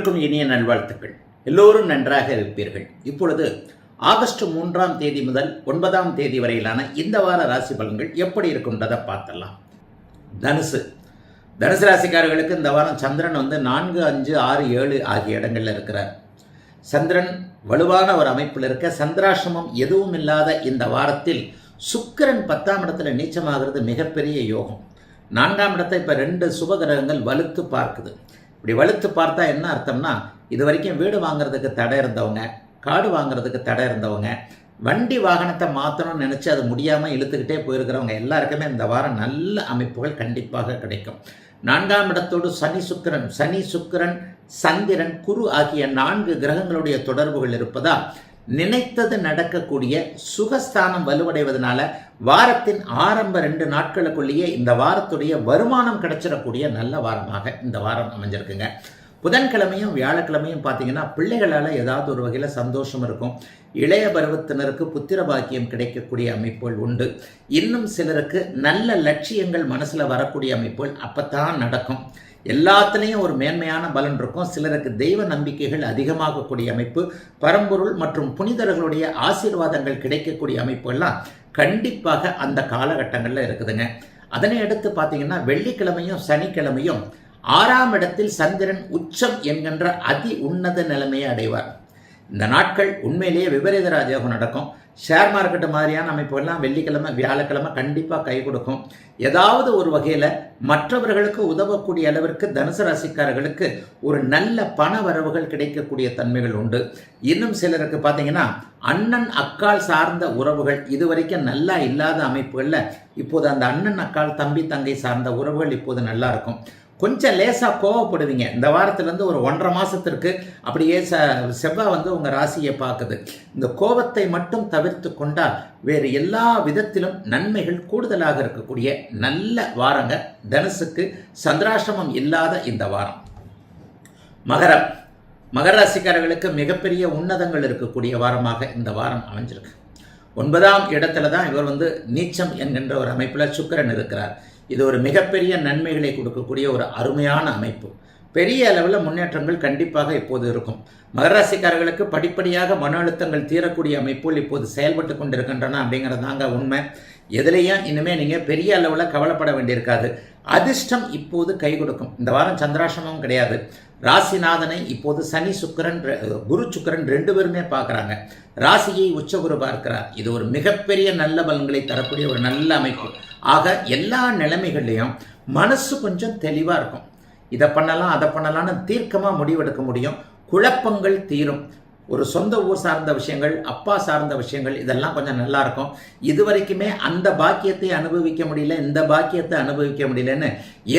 அனைவருக்கும் இனிய நல்வாழ்த்துக்கள். எல்லோரும் நன்றாக இருப்பீர்கள். இப்பொழுது ஆகஸ்ட் 3ஆம் தேதி முதல் 9ஆம் தேதி வரையிலான இந்த வார ராசி பலன்கள் எப்படி இருக்குன்றதை பார்த்தலாம். தனுசு ராசிக்காரர்களுக்கு இந்த வாரம் சந்திரன் 4, 5, 6, 7 ஆகிய இடங்களில் இருக்கிறார். சந்திரன் வலுவான ஒரு அமைப்பில் இருக்க சந்திராசிரமம் எதுவும் இல்லாத இந்த வாரத்தில் சுக்கிரன் 10ஆம் இடத்துல நீச்சமாகிறது மிகப்பெரிய யோகம். 4ஆம் இடத்தை இப்போ 2 சுபகிரகங்கள் வலுத்து பார்க்குது. இப்படி வலுத்து பார்த்தா என்ன அர்த்தம்னா, இது வரைக்கும் வீடு வாங்குறதுக்கு தடை இருந்தவங்க, காடு வாங்குறதுக்கு தடை இருந்தவங்க, வண்டி வாகனத்தை மாற்றணும்னு நினச்சி அது முடியாமல் இழுத்துக்கிட்டே போயிருக்கிறவங்க எல்லாருக்குமே இந்த வாரம் நல்ல அமைப்புகள் கண்டிப்பாக கிடைக்கும். 4ஆம் இடத்தோடு சனி சுக்கிரன் சந்திரன் குரு ஆகிய 4 கிரகங்களுடைய தொடர்புகள் இருப்பதால் நினைத்தது நடக்கக்கூடிய சுகஸ்தானம் வலுவடைவதனால வாரத்தின் ஆரம்ப 2 நாட்களுக்குள்ளேயே இந்த வாரத்துடைய வருமானம் கிடைச்சிடக்கூடிய நல்ல வாரமாக இந்த வாரம் அமைஞ்சிருக்குங்க. புதன்கிழமையும் வியாழக்கிழமையும் பார்த்தீங்கன்னா பிள்ளைகளால் ஏதாவது ஒரு வகையில் சந்தோஷம் இருக்கும். இளைய பருவத்தினருக்கு புத்திர பாக்கியம் கிடைக்கக்கூடிய அமைப்புகள் உண்டு. இன்னும் சிலருக்கு நல்ல லட்சியங்கள் மனசில் வரக்கூடிய அமைப்புகள் அப்போத்தான் நடக்கும். எல்லாத்துலேயும் ஒரு மேன்மையான பலன் இருக்கும். சிலருக்கு தெய்வ நம்பிக்கைகள் அதிகமாகக்கூடிய அமைப்பு, பரம்பொருள் மற்றும் புனிதர்களுடைய ஆசீர்வாதங்கள் கிடைக்கக்கூடிய அமைப்புகள்லாம் கண்டிப்பாக அந்த காலகட்டங்களில் இருக்குதுங்க. அதனை அடுத்து பார்த்தீங்கன்னா வெள்ளிக்கிழமையும் சனிக்கிழமையும் 6ஆம் இடத்தில் சந்திரன் உச்சம் என்கின்ற அதி உன்னத நிலைமையை அடைவார். இந்த நாட்கள் உண்மையிலேயே விபரீத ராஜயோகம் நடக்கும். ஷேர் மார்க்கெட்டு மாதிரியான அமைப்புகள்லாம் வெள்ளிக்கிழமை வியாழக்கிழமை கண்டிப்பாக கை கொடுக்கும். ஏதாவது ஒரு வகையில் மற்றவர்களுக்கு உதவக்கூடிய அளவிற்கு தனுசு ராசிக்காரர்களுக்கு ஒரு நல்ல பண வரவுகள் கிடைக்கக்கூடிய தன்மைகள் உண்டு. இன்னும் சிலருக்கு பார்த்தீங்கன்னா அண்ணன் அக்கால் சார்ந்த உறவுகள் இதுவரைக்கும் நல்லா இல்லாத அமைப்புகளில் இப்போது அந்த அண்ணன் அக்கால் தம்பி தங்கை சார்ந்த உறவுகள் இப்போது நல்லா இருக்கும். கொஞ்சம் லேசாக கோவப்படுவீங்க. இந்த வாரத்திலேருந்து ஒரு 1.5 மாதத்திற்கு அப்படியே செவ்வாய் உங்கள் ராசியை பார்க்குது. இந்த கோபத்தை மட்டும் தவிர்த்து கொண்டால் வேறு எல்லா விதத்திலும் நன்மைகள் கூடுதலாக இருக்கக்கூடிய நல்ல வாரங்க தனுசுக்கு, சந்திராசிரமம் இல்லாத இந்த வாரம். மகர ராசிக்காரர்களுக்கு மிகப்பெரிய உன்னதங்கள் இருக்கக்கூடிய வாரமாக இந்த வாரம் அமைஞ்சிருக்கு. 9ஆம் இடத்துல தான் இவர் நீச்சம் என்கின்ற ஒரு அமைப்பில் சுக்கிரன் இருக்கிறார். இது ஒரு மிகப்பெரிய நன்மைகளை கொடுக்கக்கூடிய ஒரு அருமையான அமைப்பு. பெரிய அளவில் முன்னேற்றங்கள் கண்டிப்பாக இப்போது இருக்கும். மகராசிக்காரர்களுக்கு படிப்படியாக மன அழுத்தங்கள் தீரக்கூடிய அமைப்புகள் இப்போது செயல்பட்டு கொண்டிருக்கின்றன அப்படிங்கிறதாங்க உண்மை. எதுலேயும் இனிமேல் நீங்கள் பெரிய அளவில் கவலைப்பட வேண்டியிருக்காது. அதிர்ஷ்டம் இப்போது கை கொடுக்கும். இந்த வாரம் சந்திராசிரமம் கிடையாது. ராசிநாதனை இப்போது குரு சுக்கிரன் 2 பேருமே பார்க்குறாங்க. ராசியை உச்சகுரு பார்க்கிறார். இது ஒரு மிகப்பெரிய நல்ல பலன்களை தரக்கூடிய ஒரு நல்ல அமைப்பு. ஆக எல்லா நிலைமைகள்லையும் மனசு கொஞ்சம் தெளிவாக இருக்கும். இதை பண்ணலாம் அதை பண்ணலான்னு தீர்க்கமாக முடிவெடுக்க முடியும். குழப்பங்கள் தீரும். ஒரு சொந்த ஊர் சார்ந்த விஷயங்கள், அப்பா சார்ந்த விஷயங்கள் இதெல்லாம் கொஞ்சம் நல்லா இருக்கும். இது வரைக்குமே அந்த பாக்கியத்தை அனுபவிக்க முடியல, இந்த பாக்கியத்தை அனுபவிக்க முடியலன்னு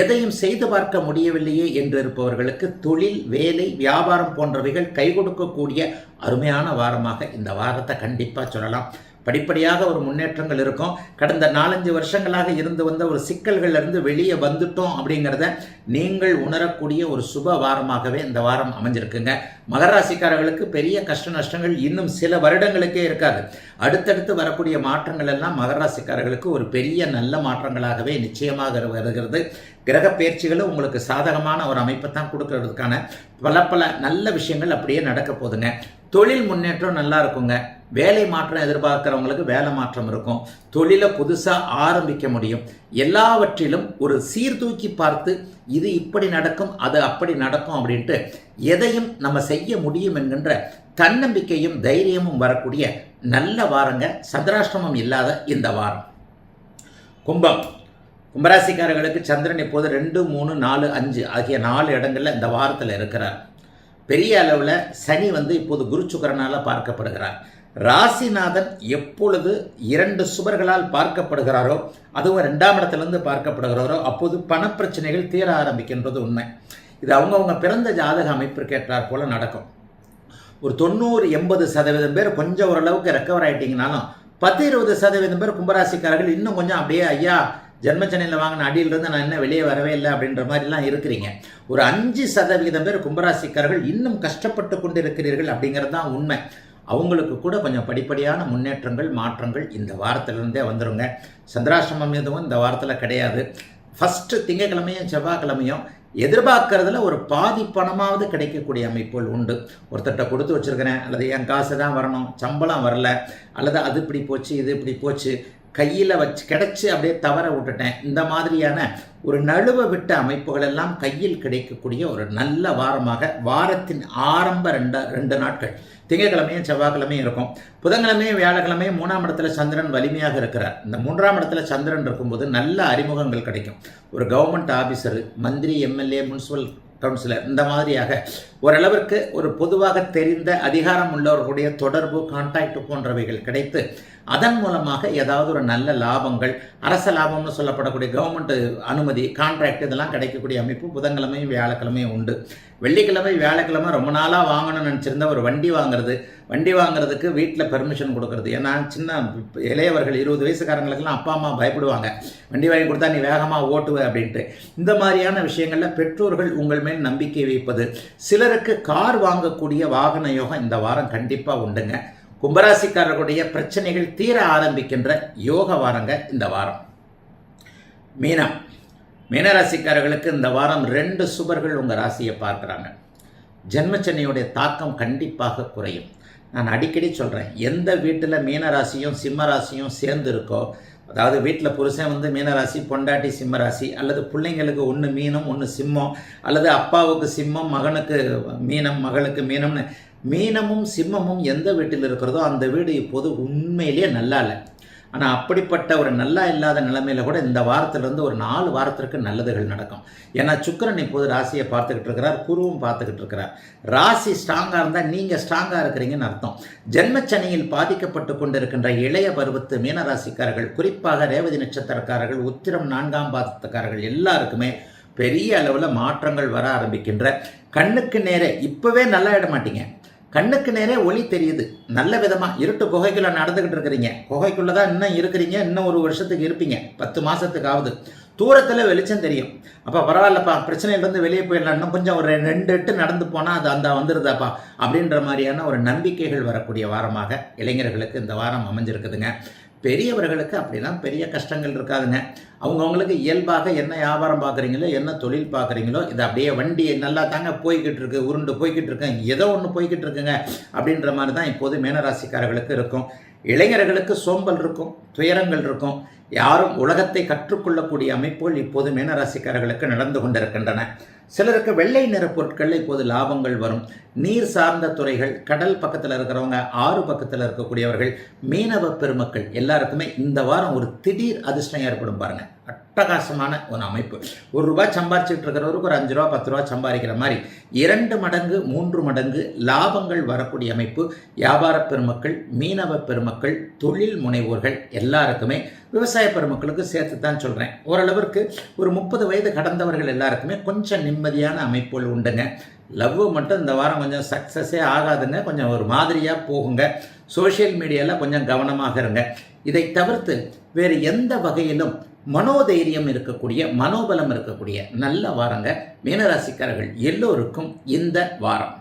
எதையும் செய்து பார்க்க முடியவில்லையே என்று இருப்பவர்களுக்கு தொழில், வேலை, வியாபாரம் போன்றவைகள் கை கொடுக்கக்கூடிய அருமையான வாரமாக இந்த வாரத்தை கண்டிப்பாக சொல்லலாம். படிப்படியாக ஒரு முன்னேற்றங்கள் இருக்கும். கடந்த 4-5 வருஷங்களாக இருந்து வந்த ஒரு சிக்கல்களிலிருந்து வெளியே வந்துட்டோம் அப்படிங்கிறத நீங்கள் உணரக்கூடிய ஒரு சுப வாரமாகவே இந்த வாரம் அமைஞ்சிருக்குங்க. மகராசிக்காரர்களுக்கு பெரிய கஷ்ட நஷ்டங்கள் இன்னும் சில வருடங்களுக்கே இருக்காது. அடுத்தடுத்து வரக்கூடிய மாற்றங்கள் எல்லாம் மகராசிக்காரர்களுக்கு ஒரு பெரிய நல்ல மாற்றங்களாகவே நிச்சயமாக வருகிறது. கிரக பயிற்சிகளும் உங்களுக்கு சாதகமான ஒரு அமைப்பை தான் கொடுக்கறதுக்கான பல நல்ல விஷயங்கள் அப்படியே நடக்க போகுதுங்க. தொழில் முன்னேற்றம் நல்லா இருக்குங்க. வேலை மாற்றம் எதிர்பார்க்குறவங்களுக்கு வேலை மாற்றம் இருக்கும். தொழிலை புதுசாக ஆரம்பிக்க முடியும். எல்லாவற்றிலும் ஒரு சீர்தூக்கி பார்த்து இது இப்படி நடக்கும், அது அப்படி நடக்கும் அப்படின்ட்டு எதையும் நம்ம செய்ய முடியும் என்கின்ற தன்னம்பிக்கையும் தைரியமும் வரக்கூடிய நல்ல வாரங்க சந்திராஷ்டமம் இல்லாத இந்த வாரம். கும்பராசிக்காரர்களுக்கு சந்திரன் இப்போது 2, 3, 4, 5 ஆகிய 4 இடங்களில் இந்த வாரத்தில் இருக்கிறார். பெரிய அளவில் சனி இப்போது குரு சுக்கிரனால் பார்க்கப்படுகிறார். ராசிநாதன் எப்பொழுது 2 சுபர்களால் பார்க்கப்படுகிறாரோ, அதுவும் 2ஆம் இடத்திலிருந்து பார்க்கப்படுகிறாரோ அப்போது பணப்பிரச்சனைகள் தீர ஆரம்பிக்கின்றது உண்மை. இது அவங்கவுங்க பிறந்த ஜாதக அமைப்பிற்கு ஏற்றாற் போல நடக்கும். ஒரு 90-80% பேர் கொஞ்சம் ஓரளவுக்கு ரெக்கவர் ஆகிட்டிங்கனாலும் 10-20% பேர் கும்பராசிக்காரர்கள் இன்னும் கொஞ்சம் அப்படியே ஐயா ஜென்மச்சனையில் வாங்கின அடியிலிருந்து நான் என்ன வெளியே வரவே இல்லை அப்படின்ற மாதிரிலாம் இருக்கிறீங்க. ஒரு 5% பேர் கும்பராசிக்காரர்கள் இன்னும் கஷ்டப்பட்டு கொண்டு இருக்கிறீர்கள் அப்படிங்கிறது தான் உண்மை. அவங்களுக்கு கூட கொஞ்சம் படிப்படியான முன்னேற்றங்கள், மாற்றங்கள் இந்த வாரத்திலிருந்தே வந்துடுங்க. சந்திராசிரமம் எதுவும் இந்த வாரத்தில் கிடையாது. ஃபஸ்ட்டு திங்கக்கிழமையும் செவ்வாய்க்கிழமையும் எதிர்பார்க்கறதுல ஒரு பாதி பணமாவது கிடைக்கக்கூடிய அமைப்புகள் உண்டு. ஒருத்தர்கிட்ட கொடுத்து வச்சுருக்கிறேன், அல்லது என் காசு தான் வரணும், சம்பளம் வரல, அல்லது அது இப்படி போச்சு, இது இப்படி போச்சு, கையில் வச்சு கிடச்சி அப்படியே தவற விட்டுட்டேன், இந்த மாதிரியான ஒரு நழுவ விட்ட அமைப்புகள் எல்லாம் கையில் கிடைக்கக்கூடிய ஒரு நல்ல வாரமாக வாரத்தின் ஆரம்ப ரெண்டு நாட்கள் திங்கட்கிழமையும் செவ்வாய்க்கிழமையும் இருக்கும். புதன்கிழமையும் வியாழக்கிழமையும் 3ஆம் இடத்துல சந்திரன் வலிமையாக இருக்கிறார். இந்த 3ஆம் இடத்துல சந்திரன் இருக்கும்போது நல்ல அறிமுகங்கள் கிடைக்கும். ஒரு கவர்மெண்ட் ஆஃபீஸரு, மந்திரி, எம்எல்ஏ, முனிசிபல் கவுன்சிலர், இந்த மாதிரியாக ஓரளவிற்கு ஒரு பொதுவாக தெரிந்த அதிகாரம் உள்ளவர்களுடைய தொடர்பு, கான்டாக்ட் போன்றவைகள் கிடைத்து அதன் மூலமாக ஏதாவது ஒரு நல்ல லாபங்கள், அரச லாபம்னு சொல்லப்படக்கூடிய கவர்மெண்ட் அனுமதி, கான்ட்ராக்ட் இதெல்லாம் கிடைக்கக்கூடிய அமைப்பு புதன்கிழமையும் வியாழக்கிழமையும் உண்டு. வெள்ளிக்கிழமை வியாழக்கிழமை ரொம்ப நாளாக வாங்கணும்னு நினச்சிருந்தா ஒரு வண்டி வாங்குறதுக்கு வீட்டில் பெர்மிஷன் கொடுக்குறது. ஏன்னா சின்ன இளையவர்கள் 20 வயசுக்காரங்களுக்கெல்லாம் அப்பா அம்மா பயப்படுவாங்க, வண்டி வாங்கி கொடுத்தா நீ வேகமாக ஓட்டுவ அப்படின்ட்டு. இந்த மாதிரியான விஷயங்களில் பெற்றோர்கள் உங்கள் மேல் நம்பிக்கை வைப்பது, சிலருக்கு கார் வாங்கக்கூடிய வாகன யோகம் இந்த வாரம் கண்டிப்பாக உண்டுங்க. கும்பராசிக்காரர்களுடைய பிரச்சனைகள் தீர ஆரம்பிக்கின்ற யோக வாரங்க இந்த வாரம். மீனராசிக்காரர்களுக்கு இந்த வாரம் 2 சுபர்கள் உங்கள் ராசியை பார்க்குறாங்க. ஜென்மச்சனியுடைய தாக்கம் கண்டிப்பாக குறையும். நான் அடிக்கடி சொல்கிறேன், எந்த வீட்டில் மீனராசியும் சிம்மராசியும் சேர்ந்து இருக்கோ, அதாவது வீட்டில் புருஷன் மீனராசி, பொண்டாட்டி சிம்மராசி, அல்லது பிள்ளைங்களுக்கு ஒன்று மீனம் ஒன்று சிம்மம், அல்லது அப்பாவுக்கு சிம்மம், மகனுக்கு மீனம், மகளுக்கு மீனம்னு மீனமும் சிம்மமும் எந்த வீட்டில் இருக்கிறதோ அந்த வீடு இப்போது உண்மையிலேயே நல்லா இல்லை. ஆனால் அப்படிப்பட்ட ஒரு நல்லா இல்லாத நிலைமையில் கூட இந்த வாரத்திலிருந்து ஒரு 4 வாரத்திற்கு நல்லதுகள் நடக்கும். ஏன்னா சுக்கிரன் இப்போது ராசியை பார்த்துக்கிட்டு இருக்கிறார், குருவும் பார்த்துக்கிட்டு இருக்கிறார். ராசி ஸ்ட்ராங்காக இருந்தால் நீங்கள் ஸ்ட்ராங்காக இருக்கிறீங்கன்னு அர்த்தம். ஜென்மச்சனியில் பாதிக்கப்பட்டு கொண்டிருக்கின்ற இளைய பருவத்து மீனராசிக்காரர்கள், குறிப்பாக ரேவதி நட்சத்திரக்காரர்கள், உத்திரம் 4ஆம் பாதத்துக்காரர்கள் எல்லாருக்குமே பெரிய அளவில் மாற்றங்கள் வர ஆரம்பிக்கின்ற, கண்ணுக்கு நேரே இப்போவே நல்லா ஆகிட மாட்டீங்க, கண்ணுக்கு நேரே ஒளி தெரியுது. நல்ல விதமாக இருட்டு குகைக்குள்ளே நடந்துக்கிட்டு இருக்கிறீங்க, குகைக்குள்ளே தான் இன்னும் இருக்கிறீங்க, இன்னும் 1 வருஷத்துக்கு இருப்பீங்க, 10 மாதத்துக்காவது. தூரத்தில் வெளிச்சம் தெரியும். அப்போ பரவாயில்லப்பா, பிரச்சனையிலேருந்து வெளியே போயிடலாம், இன்னும் கொஞ்சம் ஒரு 2 எட்டு நடந்து போனால் அது அந்த வந்துடுதாப்பா அப்படின்ற மாதிரியான ஒரு நம்பிக்கைகள் வரக்கூடிய வாரமாக இளைஞர்களுக்கு இந்த வாரம் அமைஞ்சிருக்குதுங்க. பெரியவர்களுக்கு அப்படிலாம் பெரிய கஷ்டங்கள் இருக்காதுங்க. அவங்கவுங்களுக்கு இயல்பாக என்ன வியாபாரம் பார்க்குறீங்களோ, என்ன தொழில் பார்க்குறீங்களோ, இது அப்படியே வண்டி நல்லா தாங்க போய்கிட்டு இருக்கு, உருண்டு போய்கிட்டு இருக்கேன், ஏதோ ஒன்று போய்கிட்டு இருக்குங்க அப்படின்ற மாதிரி தான் இப்போது மீனராசிக்காரர்களுக்கு இருக்கும். இளைஞர்களுக்கு சோம்பல் இருக்கும், துயரங்கள் இருக்கும். யாரும் உலகத்தை கற்றுக்கொள்ளக்கூடிய அமைப்புகள் இப்போது மீனராசிக்காரர்களுக்கு நடந்து கொண்டிருக்கின்றன. சிலருக்கு வெள்ளை நிற பொருட்களில் இப்போது லாபங்கள் வரும். நீர் சார்ந்த துறைகள், கடல் பக்கத்தில் இருக்கிறவங்க, ஆறு பக்கத்தில் இருக்கக்கூடியவர்கள், மீனவ பெருமக்கள் எல்லாருக்குமே இந்த வாரம் ஒரு திடீர் அதிர்ஷ்டம் ஏற்படும் பாருங்க. அட்டகாசமான ஒரு அமைப்பு. ₹1 சம்பாரிச்சுட்டு இருக்கிறவருக்கு ஒரு ₹5 ₹10 சம்பாதிக்கிற மாதிரி 2 மடங்கு 3 மடங்கு லாபங்கள் வரக்கூடிய அமைப்பு. வியாபார பெருமக்கள், மீனவ பெருமக்கள், தொழில் முனைவோர்கள் எல்லாருக்குமே, விவசாய பெருமக்களுக்கு சேர்த்து தான் சொல்கிறேன். ஓரளவிற்கு ஒரு 30 வயது கடந்தவர்கள் எல்லாருக்குமே கொஞ்சம் நிம்மதியான அமைப்புகள் உண்டுங்க. லவ் மட்டும் இந்த வாரம் கொஞ்சம் சக்ஸஸே ஆகாதுங்க, கொஞ்சம் ஒரு மாதிரியாக போகுங்க. சோஷியல் மீடியாவில் கொஞ்சம் கவனமாக இருங்க. இதை தவிர்த்து வேறு எந்த வகையிலும் மனோதைரியம் இருக்கக்கூடிய, மனோபலம் இருக்கக்கூடிய நல்ல வாரங்க மீனராசிக்காரர்கள் எல்லோருக்கும் இந்த வாரம்.